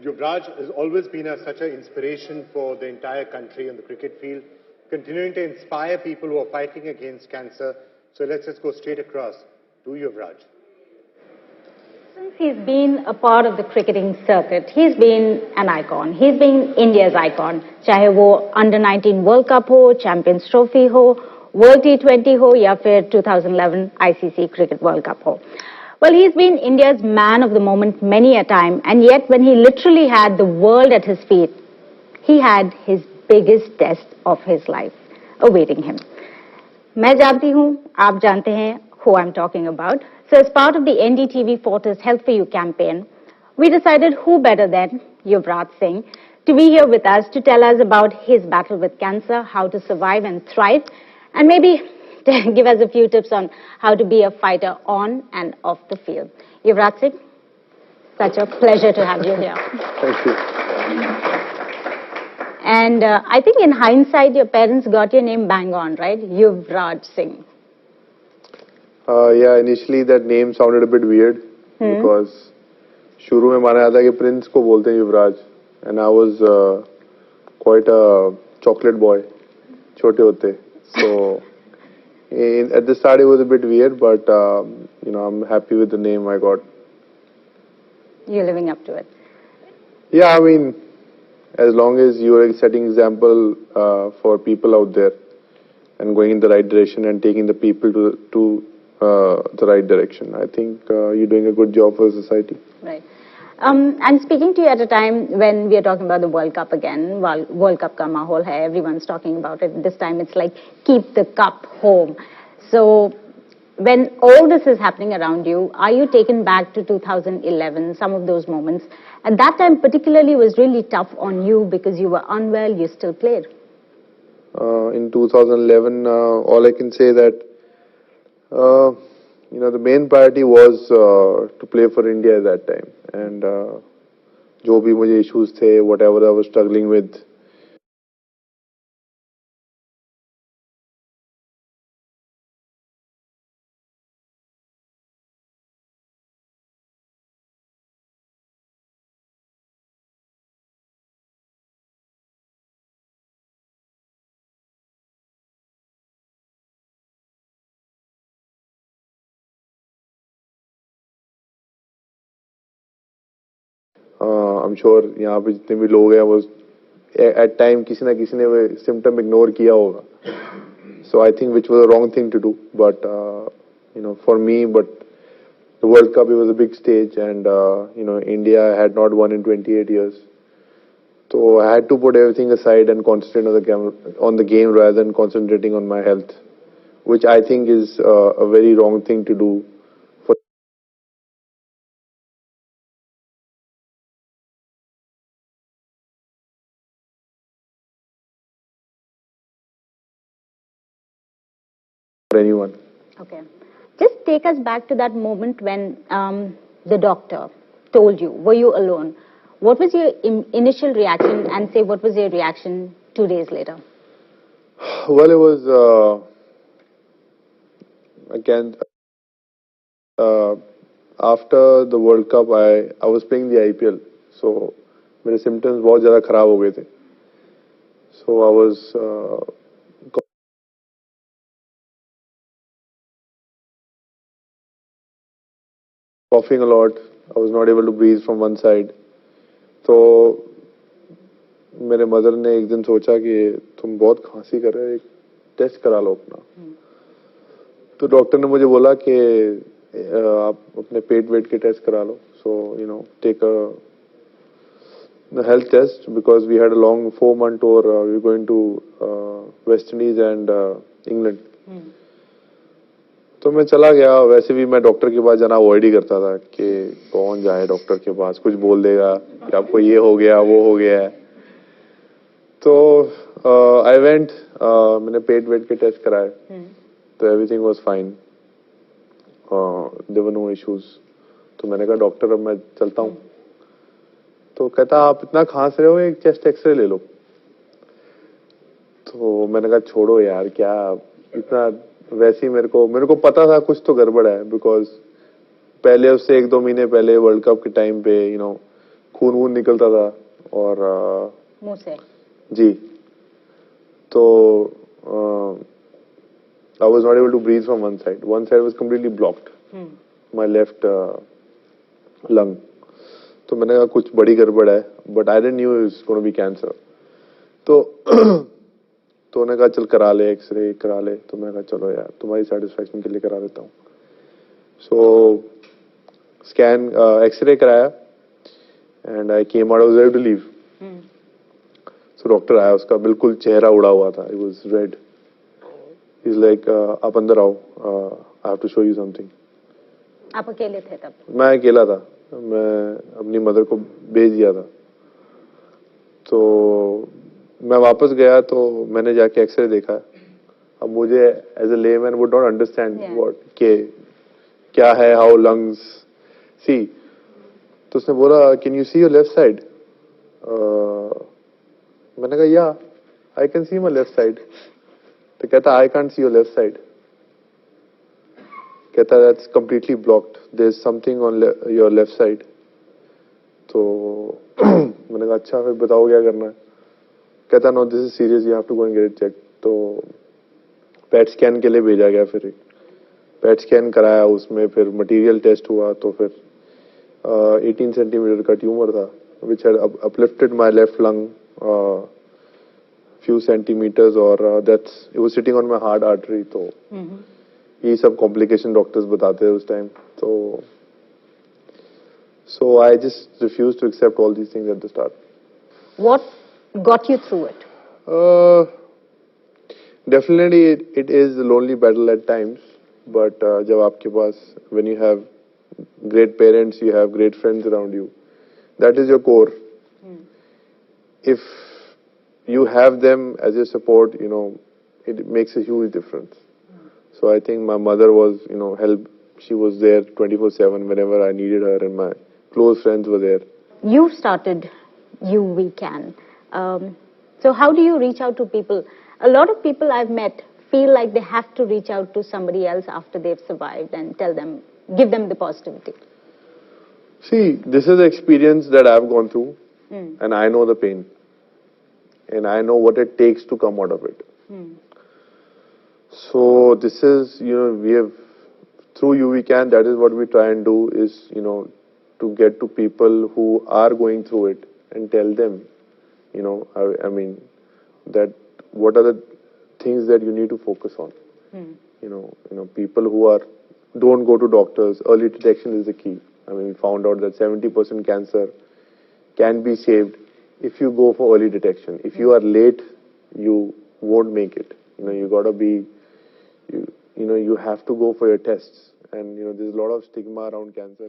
Yuvraj has always been such an inspiration for the entire country on the cricket field, continuing to inspire people who are fighting against cancer. So let's just go straight across to Yuvraj. Since he's been a part of the cricketing circuit, he's been an icon. He's been India's icon. चाहे वो Under-19 World Cup हो, Champions Trophy हो, World T20 हो या फिर 2011 ICC Cricket World Cup हो. Well, he's been India's man of the moment many a time, and yet when he literally had the world at his feet, he had his biggest test of his life awaiting him. मैं जानती हूँ, आप जानते हैं who I'm talking about. So as part of the NDTV Fortis Health for You campaign, we decided who better than Yuvraj Singh to be here with us to tell us about his battle with cancer, how to survive and thrive, and maybe give us a few tips on how to be a fighter on and off the field. Yuvraj Singh, such a pleasure to have you here. Thank you. And I think in hindsight, your parents got your name bang on, right? Yuvraj Singh. Yeah, initially that name sounded a bit weird because शुरू में माना जाता है कि Prince को बोलते हैं युवराज, and I was quite a chocolate boy, छोटे होते. So at the start it was a bit weird, but I'm happy with the name I got. You're living up to it. Yeah, I mean, as long as you are setting example for people out there and going in the right direction and taking the people to the right direction, I think you're doing a good job for society. Right. I'm speaking to you at a time when we are talking about the World Cup again. World Cup ka mahol hai, everyone's talking about it. This time it's like, keep the cup home. So when all this is happening around you, are you taken back to 2011, some of those moments? At that time particularly was really tough on you because you were unwell, you still played. In 2011, all I can say that the main priority was to play for India at that time, and जो भी मुझे issues थे, whatever I was struggling with, I'm sure यहाँ पे जितने भी लोग हैं वो at time किसी ना किसी ने वो symptom ignore किया होगा. So I think which was a wrong thing to do, but for me, but the World Cup, it was a big stage, and India had not won in 28 years. So I had to put everything aside and concentrate on the game rather than concentrating on my health, which I think is a very wrong thing to do. For anyone. Okay. Just take us back to that moment when the doctor told you, were you alone? What was your initial reaction, and say what was your reaction 2 days later? Well, it was again after the World Cup, I was playing the IPL, so मेरे symptoms बहुत ज़्यादा खराब हो गए थे. So I was coughing a lot. I was not able to breathe from one side. तो मेरे mother ने एक दिन सोचा कि तुम बहुत खांसी कर रहे हो, एक टेस्ट करा लो अपना. तो डॉक्टर ने मुझे बोला कि आप अपने पेट वेट के टेस्ट करा लो. So take a health test because we had a long 4-month tour. We were going to West Indies and England. तो मैं चला गया. वैसे भी मैं डॉक्टर के पास जाना अवॉइड ही करता था कि कौन जाए डॉक्टर के पास, कुछ बोल देगा कि आपको ये हो गया वो हो गया है. तो आई वेंट, मैंने पेट वेट के टेस्ट कराए, तो everything was fine, there were no issues. तो मैंने कहा डॉक्टर अब मैं चलता हूँ. तो कहता आप इतना खांस रहे हो, एक चेस्ट एक्सरे ले लो. तो मैंने कहा छोड़ो यार, क्या इतना. वैसे ही मेरे को पता था कुछ तो गड़बड़ है, बिकॉज पहले उससे 1-2 महीने पहले वर्ल्ड कप के टाइम पे खून वून निकलता था और मुंह से जी तो I was not able to breathe from one side. One side was completely blocked. My left lung. तो मैंने कहा कुछ बड़ी गड़बड़ है, but I didn't knew it was going to be cancer. तो उन्होंने कहा चल करा ले एक्सरे करा ले, तो मैं कहा चलो यार तुम्हारी सेटिस्फैक्शन के लिए करा देता हूँ. So स्कैन एक्सरे कराया and I came out. I was ready to leave. So doctor आया, उसका बिल्कुल चेहरा उड़ा हुआ था. It was red. He's like आप अंदर आओ, I have to show you something. आप अकेले थे तब? मैं अकेला था, मैं अपनी मदर को भेज दिया था. तो मैं वापस गया तो मैंने जाके एक्सरे देखा. अब मुझे as a layman would not understand what के क्या है, हाउ लंग्स सी. तो उसने बोला can you see your left side. मैंने कहा yeah I can see my left side. तो कहता I can't see your left side. कहता that's completely blocked, there is something on your left side. तो मैंने कहा अच्छा फिर बताओ क्या करना है. कहता no this is serious, you have to go and get it check. तो पेट स्कैन के लिए भेजा गया. फिर पेट स्कैन कराया, उसमें फिर मटेरियल टेस्ट हुआ तो फिर 18 सेंटीमीटर का ट्यूमर था which had uplifted my left lung few centimeters or it was sitting on my heart artery. तो ये सब complication doctors बताते हैं उस time. So I just refused to accept all these things at the start. What got you through it? Definitely it is a lonely battle at times, but जब आपके पास when you have great parents, you have great friends around you, that is your core. If you have them as your support, you know, it makes a huge difference. So I think my mother was, you know, help. She was there 24/7 whenever I needed her, and my close friends were there. You started You We Can. So how do you reach out to people? A lot of people I've met feel like they have to reach out to somebody else after they've survived and tell them, give them the positivity. See, this is the experience that I've gone through, and I know the pain, and I know what it takes to come out of it. So this is, you know, we have, through You We Can, that is what we try and do is, you know, to get to people who are going through it and tell them, you know, I mean, that what are the things that you need to focus on. You know, people who don't go to doctors. Early detection is the key. I mean, we found out that 70% cancer can be saved if you go for early detection. If you are late, you won't make it. You know, you gotta be, you know, you have to go for your tests. And, you know, there's a lot of stigma around cancer.